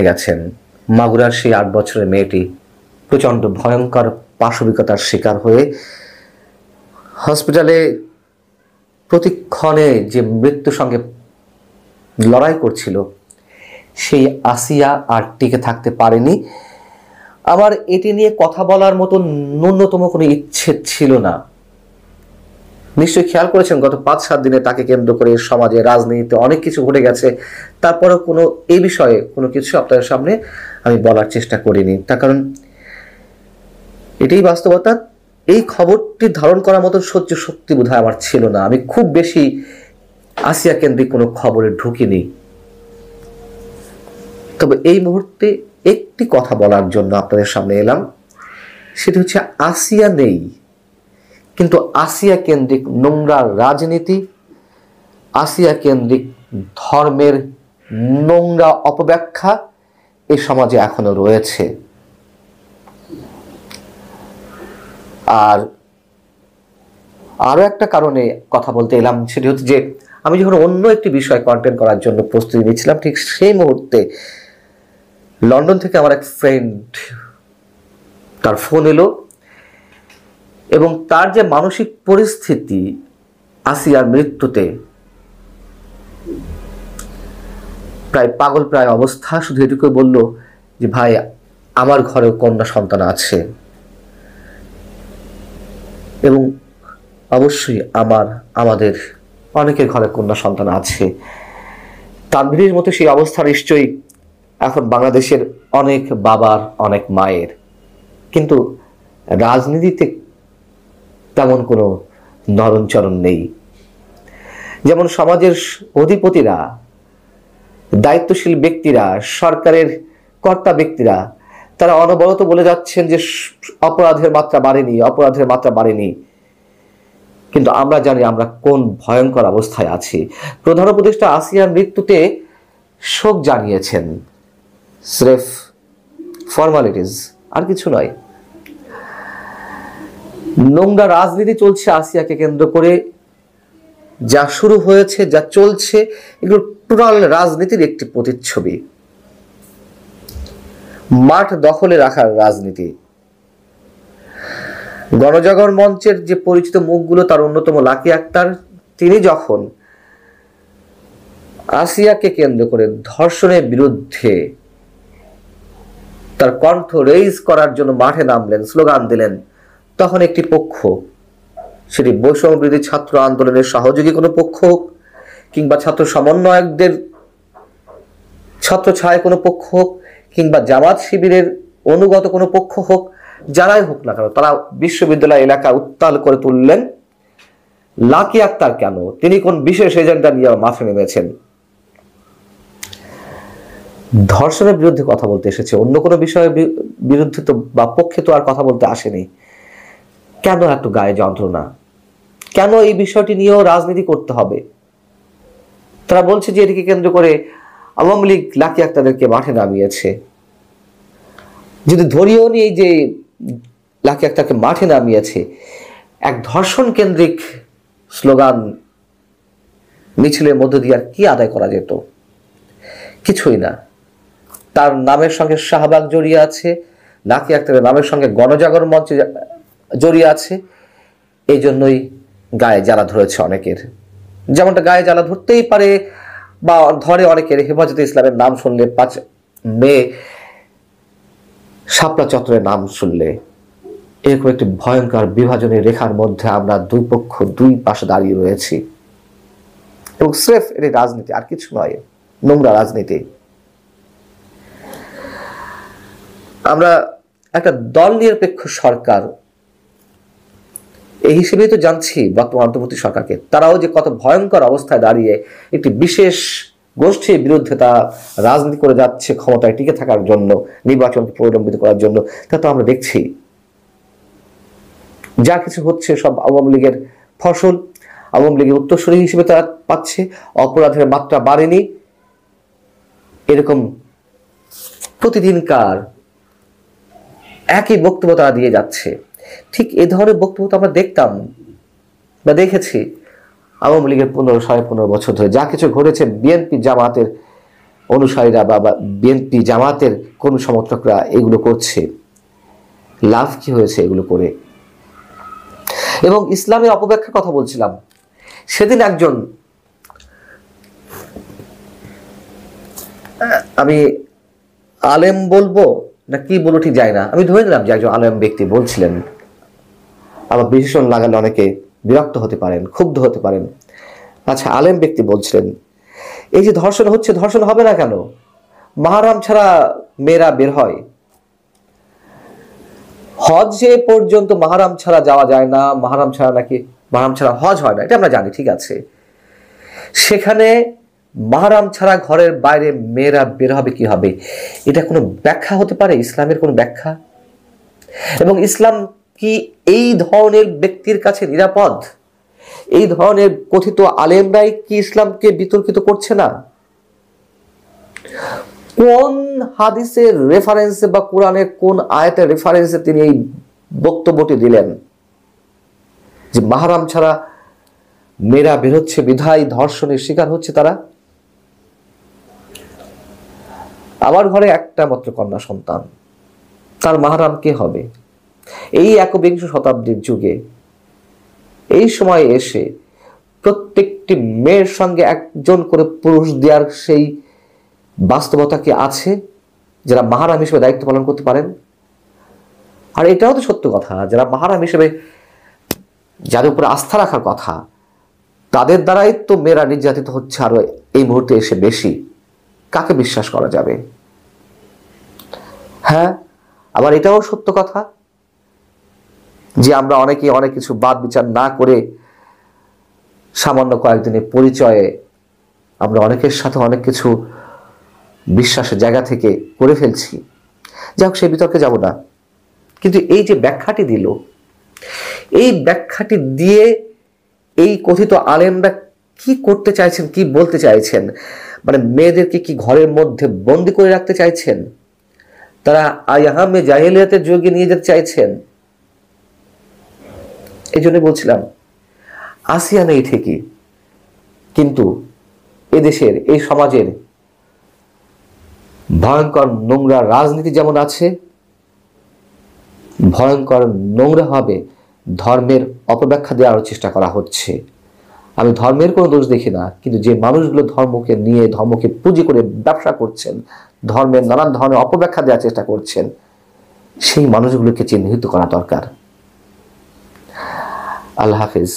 গেছেন। মাগুরার সেই 8 বছরের মেয়েটি প্রচণ্ড ভয়ঙ্কর পাশবিকতার শিকার হয়ে হসপিটালে প্রতিক্ষণে যে মৃত্যুর সঙ্গে লড়াই করছিল, সেই আসিয়া আর টিকে থাকতে পারেনি। আমার এটি নিয়ে কথা বলার মতো ন্যূনতম কোনো ইচ্ছে ছিল না। নিশ্চয়ই খেয়াল করেছেন গত 5-7 দিনে তাকে কেন্দ্র করে সমাজে, রাজনীতিতে অনেক কিছু ঘটে গেছে, তারপরেও কোনো এই বিষয়ে কোনো কিছু আপনাদের সামনে আমি বলার চেষ্টা করিনি। তার কারণ এটাই বাস্তবতা। এই খবরটি ধারণ করার মতো সহ্য শক্তি বোধহয় আমার ছিল না। আমি খুব বেশি আসিয়া কেন্দ্রিক কোনো খবরে ঢুকিনি। তবে এই মুহূর্তে একটি কথা বলার জন্য আপনাদের সামনে এলাম, সেটি হচ্ছে আসিয়া নেই, কিন্তু আসিয়া কেন্দ্রিক নোংরা রাজনীতি, আসিয়া কেন্দ্রিক ধর্মের নোংরা অপব্যাখ্যা এই সমাজে এখনো রয়েছে। আর আরো একটা কারণে কথা বলতে এলাম, সেটি হচ্ছে যে আমি যখন অন্য একটি বিষয় কন্টেন্ট করার জন্য প্রস্তুতি নিচ্ছিলাম, ঠিক সেই মুহূর্তে লন্ডন থেকে আমার এক ফ্রেন্ড, তার ফোন এলো এবং তার যে মানসিক পরিস্থিতি আসিয়ার মৃত্যুতে, প্রায় পাগল প্রায় অবস্থা, শুধু এটুকু বলল যে ভাই আমার ঘরেও কন্যা সন্তান আছে এবং অবশ্যই আমাদের অনেকের ঘরে কন্যা সন্তান আছে। তানভীরের মতো সেই অবস্থা নিশ্চয়ই এখন বাংলাদেশের অনেক বাবার, অনেক মায়ের। কিন্তু রাজনীতিতে তেমন কোনো নরণচরণ নেই। যেমন সমাজের অধিপতিরা, দায়িত্বশীল ব্যক্তিরা, সরকারের কর্তা ব্যক্তিরা, তারা অনবরত বলে যাচ্ছেন যে অপরাধের মাত্রা বাড়েনি। কিন্তু আমরা জানি আমরা কোন ভয়ঙ্কর অবস্থায় আছি। প্রধান উপদেষ্টা আসিয়ার মৃত্যুতে শোক জানিয়েছেন, স্রেফ ফর্মালিটিস, আর কিছু নয়। নোংরা রাজনীতি চলছে আসিয়াকে কেন্দ্র করে, যা শুরু হয়েছে, যা চলছে, এগুলো টোটাল রাজনীতির একটি প্রতিচ্ছবি। মাঠ দখলে রাখার রাজনীতি। গণজাগরণ মঞ্চের যে পরিচিত মুখগুলো, তার অন্যতম লাকি আক্তার, তিনি যখন আসিয়াকে কেন্দ্র করে ধর্ষণের বিরুদ্ধে তার কণ্ঠ রেইজ করার জন্য মাঠে নামলেন, স্লোগান দিলেন, তখন একটি পক্ষ, সেটি বৈষম্য বিরোধী ছাত্র আন্দোলনের সহযোগী কোনো পক্ষ হোক, কিংবা ছাত্র সমন্বয়কদের ছত্র ছায় কোনো পক্ষ হোক, কিংবা জামাত শিবিরের অনুগত কোনো পক্ষ হোক, যারাই হোক না কেন, তারা বিশ্ববিদ্যালয় এলাকা উত্তাল করে তুললেন। লাকি আক্তার কেন, তিনি কোন বিশেষ এজেন্ডা নিয়ে মাঠে নেমেছেন? ধর্ষণের বিরুদ্ধে কথা বলতে এসেছে, অন্য কোনো বিষয়ের বিরুদ্ধে তো বা পক্ষে তো আর কথা বলতে আসেনি। কেন এত গায়ে যন্ত্রণা? কেন এই বিষয়টি নিয়েও রাজনীতি করতে হবে? তারা বলছে যে এটিকে কেন্দ্র করে আওয়ামী লীগ লাকি আক্তারদেরকে মাঠে নামিয়েছে। যদি ধরিয়েও নিয়ে যে লাকি আক্তারকে মাঠে নামিয়েছে, এক ধর্ষণ কেন্দ্রিক স্লোগান মিছিলের মধ্য দিয়ে আর কি আদায় করা যেত? কিছুই না। তার নামের সঙ্গে শাহবাগ জড়িয়ে আছে, লাকি আক্তারের নামের সঙ্গে গণজাগরণ মঞ্চ জড়িয়ে আছে। এই জন্যই গায়ে জ্বালা ধরেছে অনেকের, যেমনটা গায়ে জ্বালা ধরতেই পারে বা ধরে অনেকের হেফাজতে ইসলামের নাম শুনলে, 5 মে শাপলা চত্বরের নাম শুনলে। এরকম একটি ভয়ঙ্কর বিভাজনের রেখার মধ্যে আমরা দুই পক্ষ, দুই পাশে দাঁড়িয়ে রয়েছি এবং স্রেফ এটি রাজনীতি, আর কিছু নয়, নোংরা রাজনীতি। আমরা একটা দল নিরপেক্ষ সরকার এই হিসেবেই তো জানছি বর্তমান অন্তর্বর্তী সরকারকে। তারাও যে কত ভয়ঙ্কর অবস্থায় দাঁড়িয়ে একটি বিশেষ গোষ্ঠীর বিরুদ্ধে তা রাজনীতি করে যাচ্ছে ক্ষমতায় টিকে থাকার জন্য, নির্বাচনকে প্রলম্বিত করার জন্য, তা তো আমরা দেখছি। যা কিছু হচ্ছে সব আওয়ামী লীগের ফসল, আওয়ামী লীগের উত্তরসূরি হিসেবে তারা পাচ্ছে। অপরাধের মাত্রা বাড়েনি, এরকম প্রতিদিনকার একই বক্তব্য তারা দিয়ে যাচ্ছে। ঠিক এ ধরনের বক্তব্য তো আমরা দেখতাম বা দেখেছি আওয়ামী লীগের 15-15.5 বছর ধরে। যা কিছু ঘটেছে বিএনপি জামাতের অনুসারীরা বা বিএনপি জামাতের কোন সমর্থকরা এগুলো করছে, লাভ কি হয়েছে এগুলো করে? এবং ইসলামের অপব্যাখ্যার কথা বলছিলাম, সেদিন একজন, আমি আলেম বলবো না কি বলবো ঠিক যায় না, আমি ধরে নিলাম যে একজন আলেম ব্যক্তি বলছিলেন, আবার বিশেষণ লাগালে অনেকে বিরক্ত হতে পারেন, ক্ষুব্ধ হতে পারেন। আচ্ছা, আলেম ব্যক্তি বলছিলেন এই যে ধর্ষণ হচ্ছে, ধর্ষণ হবে না কেন? মাহরাম ছাড়া মেয়েরা বের হয়, হজে পর্যন্ত মাহরাম ছাড়া যাওয়া যায় না, মাহরাম ছাড়া হজ হয় না, এটা আমরা জানি, ঠিক আছে। সেখানে মাহরাম ছাড়া ঘরের বাইরে মেয়েরা বের হবে কি হবে? এটা কোনো ব্যাখ্যা হতে পারে? ইসলামের কোনো ব্যাখ্যা? এবং ইসলাম কি এই ধরনের ব্যক্তির কাছে নিরাপদ? এই ধরনের কথিত আলেমরাই কি ইসলামকে বিতর্কিত করছে না? কোন হাদিসের রেফারেন্সে বা কোরআনের কোন আয়াতের রেফারেন্সে তিনি এই বক্তব্যটি দিলেন যে মাহরাম ছাড়া মেয়েরা বেরোচ্ছে বিধায় ধর্ষণের শিকার হচ্ছে তারা? আমার ঘরে একটা মাত্র কন্যা সন্তান, তার মাহরাম কে হবে? এই একবিংশ শতাব্দীর যুগে এই সময় এসে প্রত্যেকটি মেয়ের সঙ্গে একজন করে পুরুষ দেওয়ার সেই বাস্তবতা কি আছে যারা মাহরাম হিসেবে দায়িত্ব পালন করতে পারেন? আর এটাও তো সত্য কথা, যারা মাহরাম হিসেবে যাদের উপরে আস্থা রাখার কথা, তাদের দ্বারাই তো মেয়েরা নির্যাতিত হচ্ছে আরো এই মুহূর্তে এসে বেশি। কাকে বিশ্বাস করা যাবে? হ্যাঁ, আবার এটাও সত্য কথা যে আমরা অনেকে অনেক কিছু বাদ বিচার না করে সামান্য কয়েকদিনের পরিচয়ে আমরা অনেকের সাথে অনেক কিছু বিশ্বাসের জায়গা থেকে করে ফেলছি। যাই হোক, সেই বিতর্কে যাব না। কিন্তু এই যে ব্যাখ্যাটি দিল, এই ব্যাখ্যাটি দিয়ে এই কথিত আলেমরা কি করতে চাইছেন, কি বলতে চাইছেন? মানে মেয়েদেরকে কি ঘরের মধ্যে বন্দি করে রাখতে চাইছেন? তারা আয়ামে জাহেলিয়াতের যুগে নিয়ে যেতে চাইছেন? এই জন্য বলছিলাম আসিয়া নেই ঠিকই, কিন্তু এদেশের এই সমাজের ভয়ঙ্কর নোংরা রাজনীতি যেমন আছে, ভয়ঙ্কর নোংরা ভাবে ধর্মের অপব্যাখ্যা দেওয়ার চেষ্টা করা হচ্ছে। আমি ধর্মের কোনো দোষ দেখি না, কিন্তু যে মানুষগুলো ধর্মকে নিয়ে, ধর্মকে পুঁজি করে ব্যবসা করছেন, ধর্মের নানান ধরনের অপব্যাখ্যা দেওয়ার চেষ্টা করছেন, সেই মানুষগুলোকে চিহ্নিত করা দরকার। আল্লাহ হাফিজ।